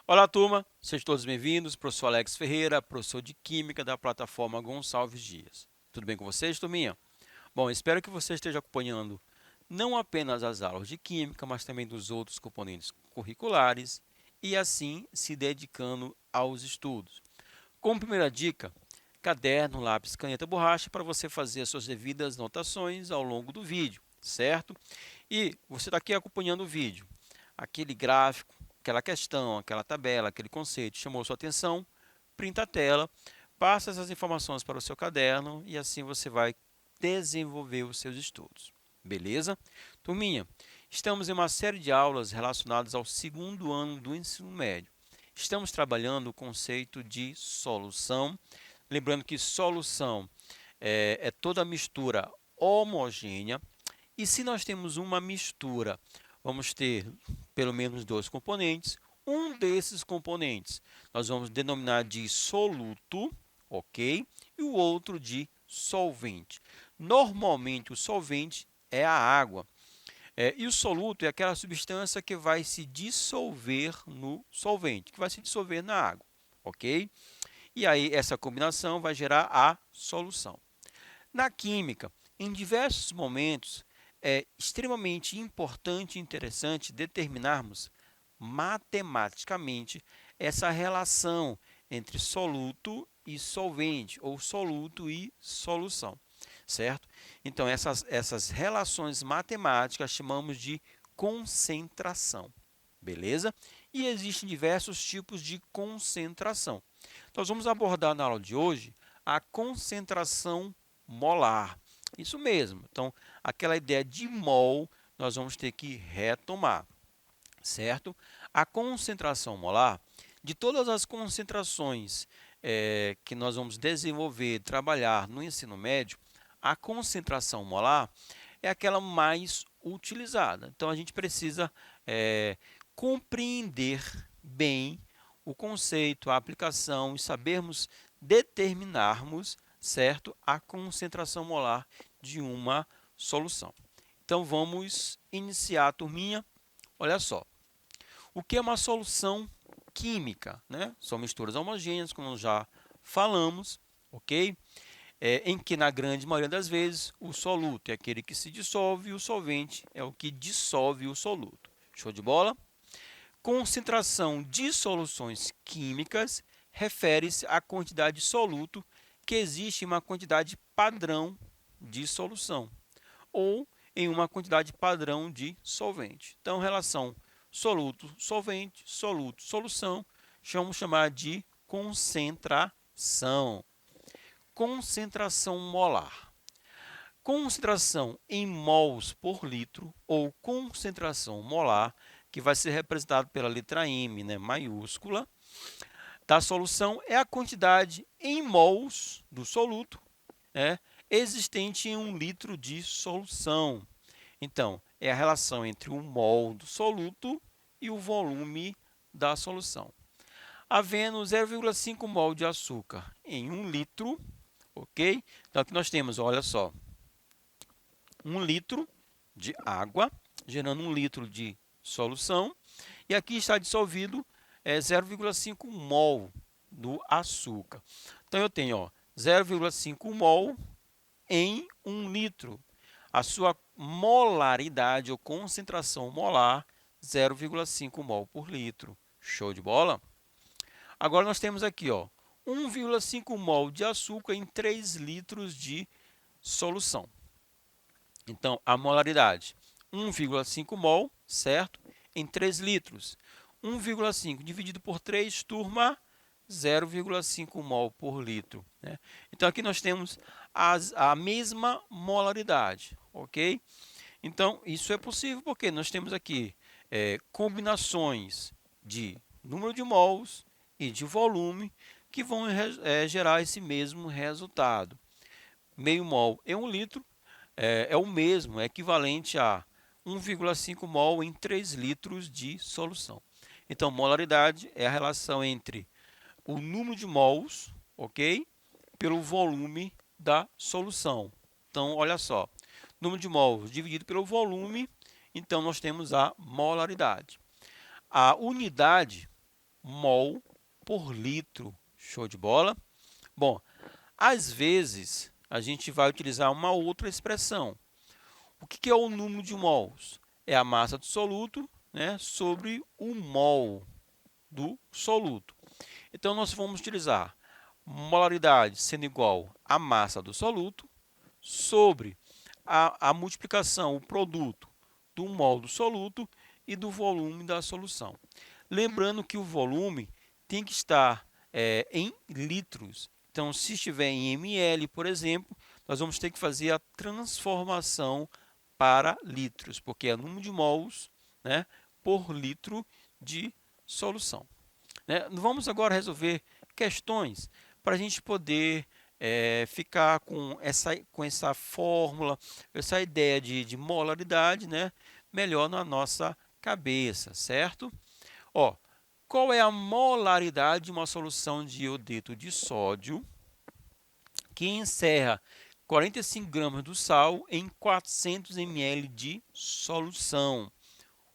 Olá, turma! Sejam todos bem-vindos. Professor Alex Ferreira, professor de Química da plataforma Gonçalves Dias. Tudo bem com vocês, turminha? Bom, espero que você esteja acompanhando não apenas as aulas de Química, mas também dos outros componentes curriculares e assim se dedicando aos estudos. Como primeira dica, caderno, lápis, caneta, borracha para você fazer as suas devidas anotações ao longo do vídeo, certo? E você está aqui acompanhando o vídeo, aquele gráfico, aquela questão, aquela tabela, aquele conceito chamou sua atenção, printa a tela, passa essas informações para o seu caderno e assim você vai desenvolver os seus estudos. Beleza? Turminha, estamos em uma série de aulas relacionadas ao segundo ano do ensino médio. Estamos trabalhando o conceito de solução. Lembrando que solução é toda mistura homogênea. E se nós temos uma mistura, vamos ter pelo menos dois componentes. Um desses componentes nós vamos denominar de soluto, ok? E o outro de solvente. Normalmente o solvente é a água. E o soluto é aquela substância que vai se dissolver no solvente, que vai se dissolver na água, ok? E aí essa combinação vai gerar a solução. Na química, em diversos momentos, é extremamente importante e interessante determinarmos matematicamente essa relação entre soluto e solvente, ou soluto e solução, certo? Então, essas relações matemáticas chamamos de concentração, beleza? E existem diversos tipos de concentração. Nós vamos abordar na aula de hoje a concentração molar. Isso mesmo. Então, aquela ideia de mol, nós vamos ter que retomar, certo? A concentração molar, de todas as concentrações que nós vamos desenvolver, trabalhar no ensino médio, a concentração molar é aquela mais utilizada. Então, a gente precisa compreender bem o conceito, a aplicação e sabermos determinarmos, certo, a concentração molar de uma solução. Então, vamos iniciar a turminha. Olha só, o que é uma solução química, né? São misturas homogêneas, como já falamos, ok? Em que, na grande maioria das vezes, o soluto é aquele que se dissolve e o solvente é o que dissolve o soluto. Show de bola? Concentração de soluções químicas refere-se à quantidade de soluto que existe em uma quantidade padrão de solução ou em uma quantidade padrão de solvente. Então, relação soluto-solvente, soluto-solução, vamos chamar de concentração. Concentração molar. Concentração em mols por litro ou concentração molar, que vai ser representado pela letra M, né, maiúscula, da solução, é a quantidade em mols do soluto, né, existente em 1 litro de solução. Então, é a relação entre o mol do soluto e o volume da solução. Havendo 0,5 mol de açúcar em 1 litro, ok? Então, aqui nós temos, olha só, 1 litro de água, gerando 1 litro de solução. E aqui está dissolvido 0,5 mol do açúcar. Então, eu tenho 0,5 mol em 1 litro. A sua molaridade ou concentração molar, 0,5 mol por litro. Show de bola? Agora, nós temos aqui 1,5 mol de açúcar em 3 litros de solução. Então, a molaridade, 1,5 mol, certo? Em 3 litros. 1,5 dividido por 3, turma, 0,5 mol por litro, né? Então, aqui nós temos a mesma molaridade, ok? Então, isso é possível porque nós temos aqui combinações de número de mols e de volume que vão gerar esse mesmo resultado. Meio mol em 1 litro é o mesmo, é equivalente a 1,5 mol em 3 litros de solução. Então, molaridade é a relação entre o número de mols, ok? pelo volume da solução. Então, olha só, número de mols dividido pelo volume, então nós temos a molaridade. A unidade, mol por litro. Show de bola? Bom, às vezes a gente vai utilizar uma outra expressão. O que é o número de mols? É a massa do soluto, né, sobre o mol do soluto. Então, nós vamos utilizar molaridade sendo igual à massa do soluto sobre a multiplicação, o produto do mol do soluto e do volume da solução. Lembrando que o volume tem que estar em litros. Então, se estiver em ml, por exemplo, nós vamos ter que fazer a transformação para litros, porque é o número de mols, né, por litro de solução. Né? Vamos agora resolver questões para a gente poder ficar com essa fórmula, essa ideia de molaridade, né, melhor na nossa cabeça, certo? Ó, qual é a molaridade de uma solução de iodeto de sódio que encerra 45 gramas do sal em 400 ml de solução?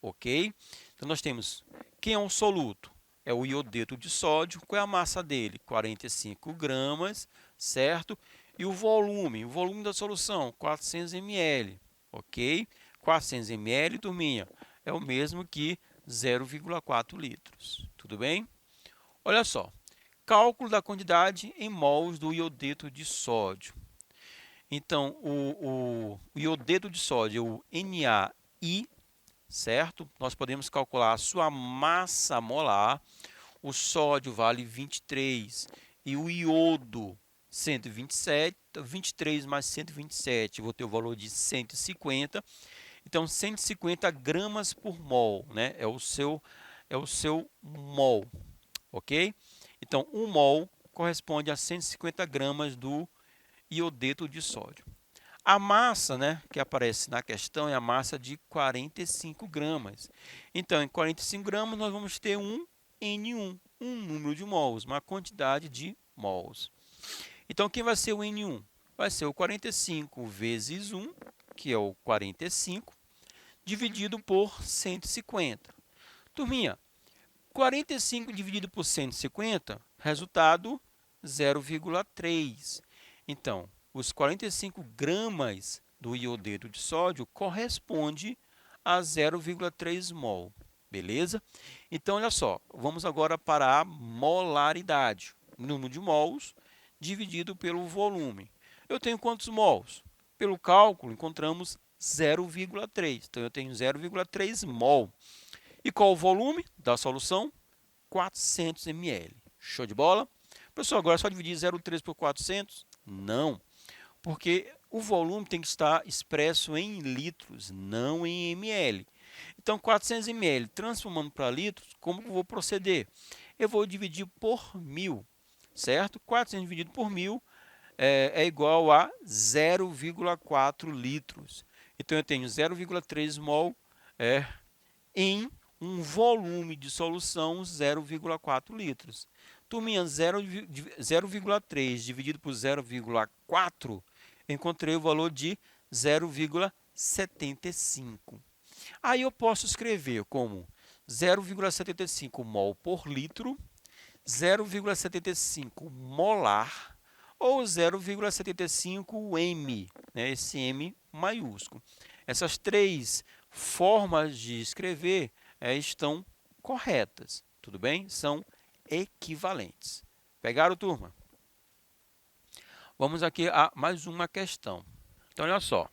Ok? Então, nós temos quem é um soluto? É o iodeto de sódio. Qual é a massa dele? 45 gramas, certo? E o volume da solução, 400 ml, ok? 400 ml, turminha, é o mesmo que 0,4 litros, tudo bem? Olha só, cálculo da quantidade em mols do iodeto de sódio. Então, o iodeto de sódio, o NaI, certo? Nós podemos calcular a sua massa molar. O sódio vale 23 e o iodo 127, 23 mais 127, vou ter o valor de 150. Então, 150 gramas por mol, né? É o seu mol, ok? Então, 1 mol corresponde a 150 gramas do iodeto de sódio. A massa, né, que aparece na questão é a massa de 45 gramas. Então, em 45 gramas, nós vamos ter um N1, um número de mols, uma quantidade de mols. Então, quem vai ser o N1? Vai ser o 45 vezes 1, que é o 45, dividido por 150. Turminha, 45 dividido por 150, resultado 0,3. Então, os 45 gramas do iodeto de sódio corresponde a 0,3 mol, beleza? Então, olha só, vamos agora para a molaridade, número de mols dividido pelo volume. Eu tenho quantos mols? Pelo cálculo, encontramos 0,3, então eu tenho 0,3 mol. E qual o volume da solução? 400 ml. Show de bola? Pessoal, agora é só dividir 0,3 por 400? Não, porque o volume tem que estar expresso em litros, não em ml. Então, 400 ml transformando para litros, como eu vou proceder? Eu vou dividir por 1.000, certo? 400 dividido por 1.000 é igual a 0,4 litros. Então, eu tenho 0,3 mol em um volume de solução 0,4 litros. Turminha, 0,3 dividido por 0,4, encontrei o valor de 0,75. Aí eu posso escrever como 0,75 mol por litro, 0,75 molar ou 0,75 m, né, esse m maiúsculo. Essas três formas de escrever estão corretas, tudo bem? São equivalentes. Pegaram, turma? Vamos aqui a mais uma questão. Então, olha só.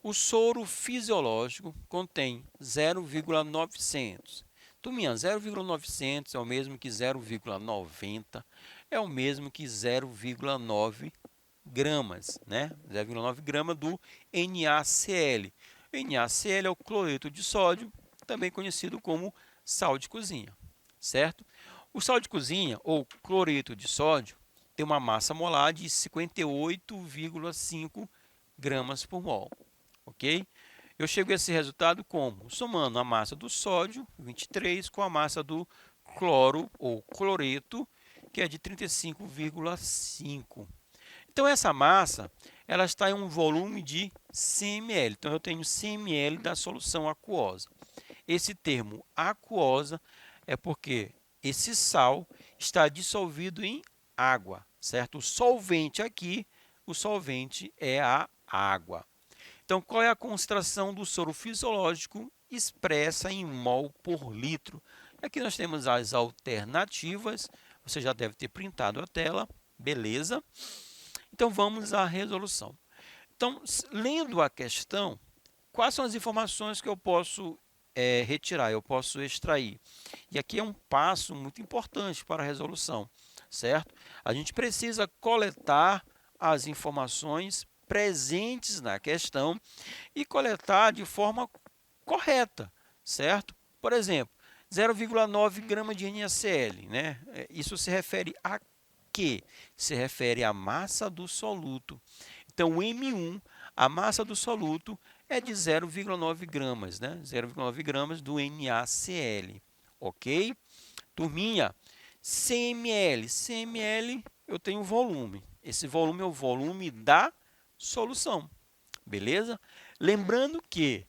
O soro fisiológico contém 0,900. Turminha, 0,900 é o mesmo que 0,90, é o mesmo que 0,9 gramas, né? 0,9 gramas do NaCl. NaCl é o cloreto de sódio, também conhecido como sal de cozinha, certo? O sal de cozinha, ou cloreto de sódio, tem uma massa molar de 58,5 gramas por mol, ok? Eu chego a esse resultado como? Somando a massa do sódio, 23, com a massa do cloro, ou cloreto, que é de 35,5. Então, essa massa ela está em um volume de 100 ml. Então, eu tenho 100 ml da solução aquosa. Esse termo aquosa é porque esse sal está dissolvido em água, certo? O solvente aqui, o solvente é a água. Então, qual é a concentração do soro fisiológico expressa em mol por litro? Aqui nós temos as alternativas, você já deve ter printado a tela, beleza? Então, vamos à resolução. Então, lendo a questão, quais são as informações que eu posso retirar, eu posso extrair? E aqui é um passo muito importante para a resolução, certo? A gente precisa coletar as informações presentes na questão e coletar de forma correta, certo? Por exemplo, 0,9 gramas de NaCl, né? Isso se refere a quê? Se refere à massa do soluto. Então, o M1, a massa do soluto, é de 0,9 gramas, né? 0,9 gramas do NaCl, ok? Turminha, 100 ml. 100 ml eu tenho volume. Esse volume é o volume da solução, beleza? Lembrando que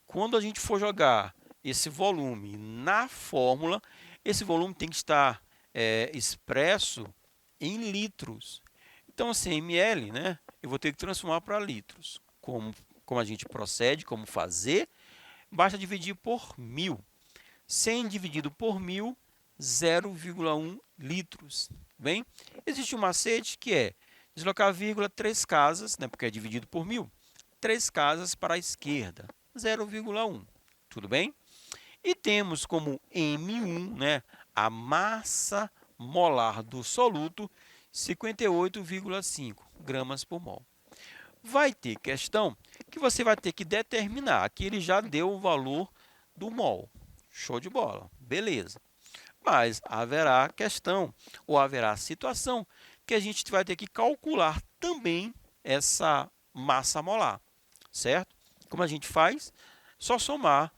quando a gente for jogar esse volume na fórmula, esse volume tem que estar expresso em litros. Então, 100 ml, né, eu vou ter que transformar para litros. Como a gente procede, como fazer? Basta dividir por 1000. 100 dividido por 1000, 0,1 litros. Bem, existe um macete que é deslocar a vírgula 3 casas, né, porque é dividido por 1000, 3 casas para a esquerda, 0,1. Tudo bem? E temos como M1, né, a massa molar do soluto, 58,5 gramas por mol. Vai ter questão que você vai ter que determinar. Aqui ele já deu o valor do mol. Show de bola, beleza. Mas haverá questão ou haverá situação que a gente vai ter que calcular também essa massa molar, certo? Como a gente faz? Só somar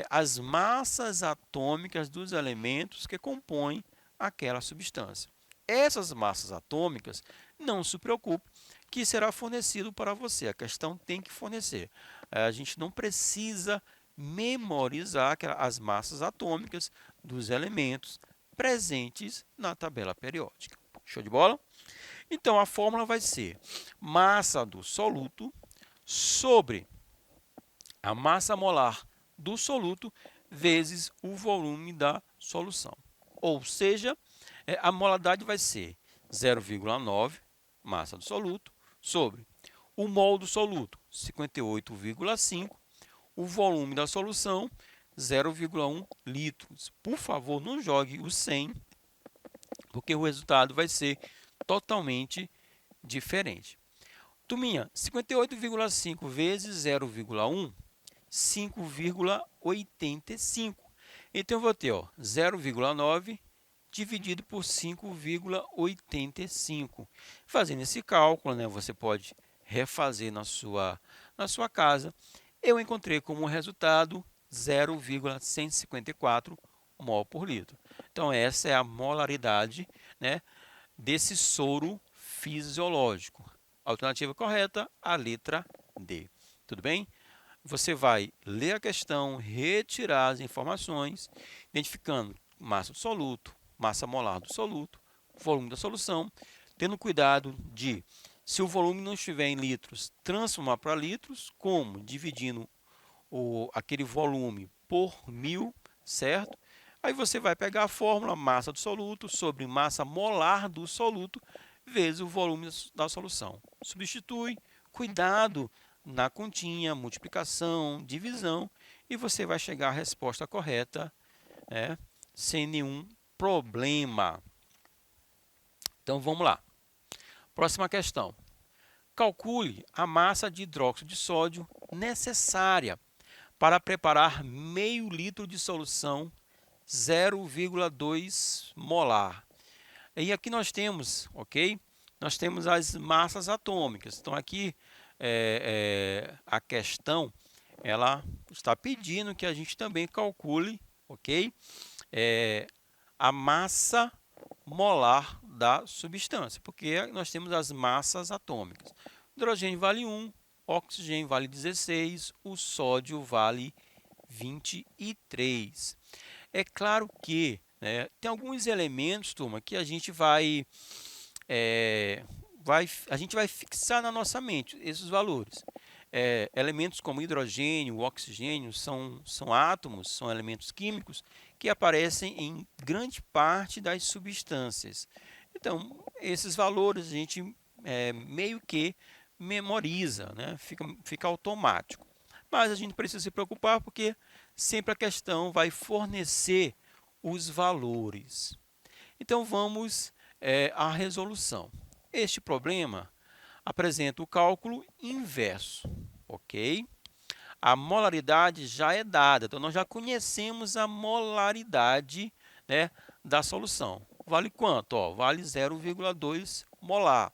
as massas atômicas dos elementos que compõem aquela substância. Essas massas atômicas, não se preocupe, que será fornecido para você. A questão tem que fornecer. A gente não precisa memorizar as massas atômicas dos elementos presentes na tabela periódica. Show de bola? Então, a fórmula vai ser massa do soluto sobre a massa molar do soluto vezes o volume da solução. Ou seja, a molaridade vai ser 0,9 massa do soluto sobre o mol do soluto, 58,5, o volume da solução, 0,1 litros. Por favor, não jogue o 100, porque o resultado vai ser totalmente diferente. Turminha, 58,5 vezes 0,1, 5,85. Então, eu vou ter 0,9 dividido por 5,85. Fazendo esse cálculo, né, você pode refazer na sua casa. Eu encontrei como resultado 0,154 mol por litro. Então, essa é a molaridade, né, desse soro fisiológico. Alternativa correta, a letra D. Tudo bem? Você vai ler a questão, retirar as informações, identificando massa do soluto, massa molar do soluto, volume da solução, tendo cuidado de, se o volume não estiver em litros, transformar para litros, como? Dividindo aquele volume por 1000, certo? Aí você vai pegar a fórmula massa do soluto sobre massa molar do soluto vezes o volume da solução. Substitui, cuidado na continha, multiplicação, divisão, e você vai chegar à resposta correta, né, sem nenhum problema. Então, vamos lá. Próxima questão. Calcule a massa de hidróxido de sódio necessária para preparar meio litro de solução 0,2 molar. E aqui nós temos, ok? Nós temos as massas atômicas. Então, aqui a questão ela está pedindo que a gente também calcule, ok? A massa molar da substância, porque nós temos as massas atômicas. O hidrogênio vale 1, o oxigênio vale 16, o sódio vale 23. É claro que, né, tem alguns elementos, turma, que a gente vai fixar na nossa mente esses valores. Elementos como hidrogênio, oxigênio são átomos, são elementos químicos que aparecem em grande parte das substâncias. Então, esses valores a gente meio que memoriza, né? Fica automático. Mas a gente precisa se preocupar porque sempre a questão vai fornecer os valores. Então, vamos à resolução. Este problema apresenta o cálculo inverso, ok? A molaridade já é dada, então nós já conhecemos a molaridade, né, da solução. Vale quanto? Vale 0,2 molar.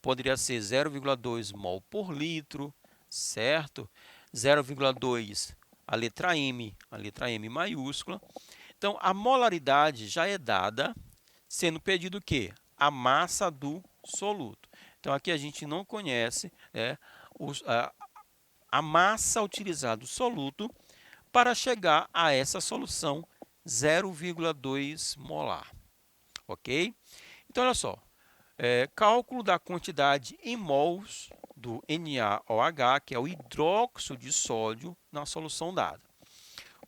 Poderia ser 0,2 mol por litro, certo? 0,2 a letra M maiúscula. Então, a molaridade já é dada, sendo pedido o quê? A massa do soluto. Então, aqui a gente não conhece a massa utilizada do soluto para chegar a essa solução 0,2 molar. Ok? Então, olha só. Cálculo da quantidade em mols do NaOH, que é o hidróxido de sódio, na solução dada.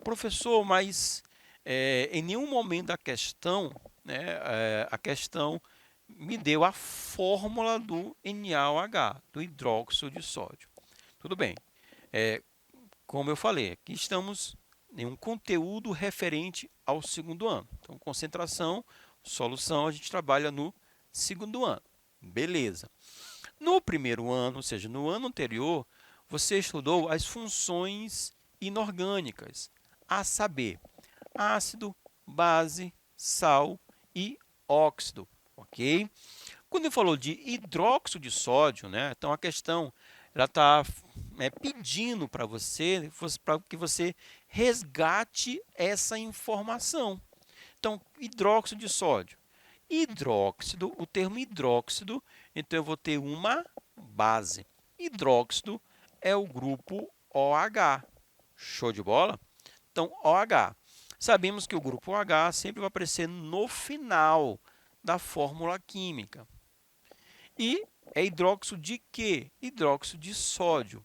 Professor, mas em nenhum momento da questão, né, a questão me deu a fórmula do NaOH, do hidróxido de sódio. Tudo bem. Como eu falei, aqui estamos em um conteúdo referente ao segundo ano. Então, concentração, solução, a gente trabalha no segundo ano. Beleza. No primeiro ano, ou seja, no ano anterior, você estudou as funções inorgânicas, a saber, ácido, base, sal e óxido, ok? Quando ele falou de hidróxido de sódio, né, então a questão está pedindo para que você resgate essa informação. Então, hidróxido de sódio. Hidróxido, o termo hidróxido, então eu vou ter uma base. Hidróxido é o grupo OH. Show de bola? Então, OH. Sabemos que o grupo OH sempre vai aparecer no final da fórmula química. E é hidróxido de quê? Hidróxido de sódio.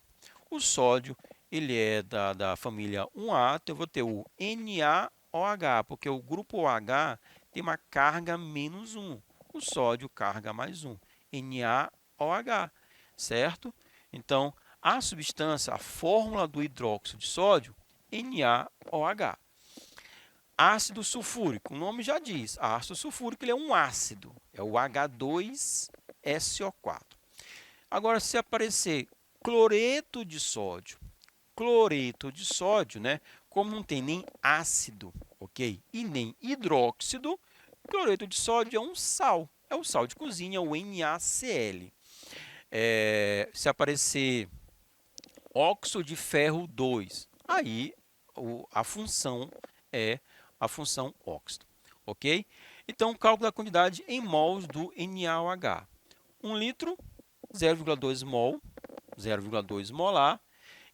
O sódio ele é da família 1A, então eu vou ter o NaOH, porque o grupo OH tem uma carga menos 1. O sódio, carga mais 1. NaOH, certo? Então, a substância, a fórmula do hidróxido de sódio, NaOH. Ácido sulfúrico, o nome já diz, ácido sulfúrico ele é um ácido, é o H2SO4. Agora, se aparecer cloreto de sódio, né? Como não tem nem ácido, ok? E nem hidróxido, cloreto de sódio é um sal, é o sal de cozinha, o NaCl. Se aparecer óxido de ferro 2, aí a função é a função óxido, ok? Então, cálculo da quantidade em mols do NaOH. 1 litro, 0,2 mol, 0,2 molar.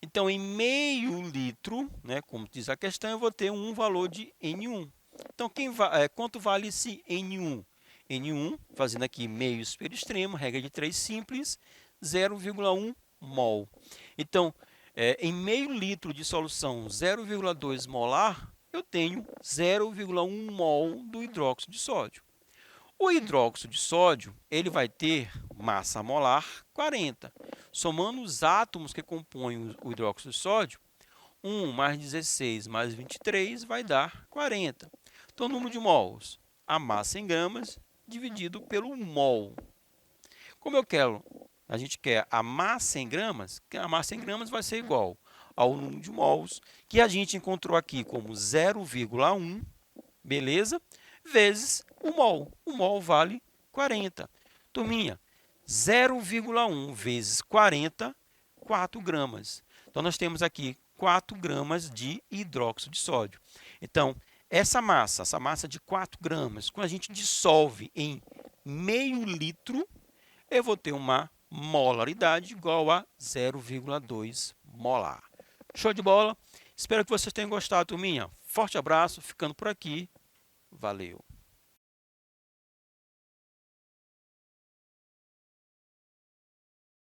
Então, em meio litro, né, como diz a questão, eu vou ter um valor de N1. Então, quanto vale esse N1? N1, fazendo aqui meio superextremo, regra de 3 simples, 0,1 mol. Então, em meio litro de solução 0,2 molar, eu tenho 0,1 mol do hidróxido de sódio. O hidróxido de sódio ele vai ter massa molar 40. Somando os átomos que compõem o hidróxido de sódio, 1 mais 16 mais 23 vai dar 40. Então, o número de mols, a massa em gramas, dividido pelo mol. Como a gente quer a massa em gramas, a massa em gramas vai ser igual ao número de mols, que a gente encontrou aqui como 0,1, beleza? Vezes o mol. O mol vale 40. Turminha, 0,1 vezes 40, 4 gramas. Então, nós temos aqui 4 gramas de hidróxido de sódio. Então, essa massa de 4 gramas, quando a gente dissolve em meio litro, eu vou ter uma molaridade igual a 0,2 molar. Show de bola? Espero que vocês tenham gostado, turminha. Forte abraço, ficando por aqui. Valeu!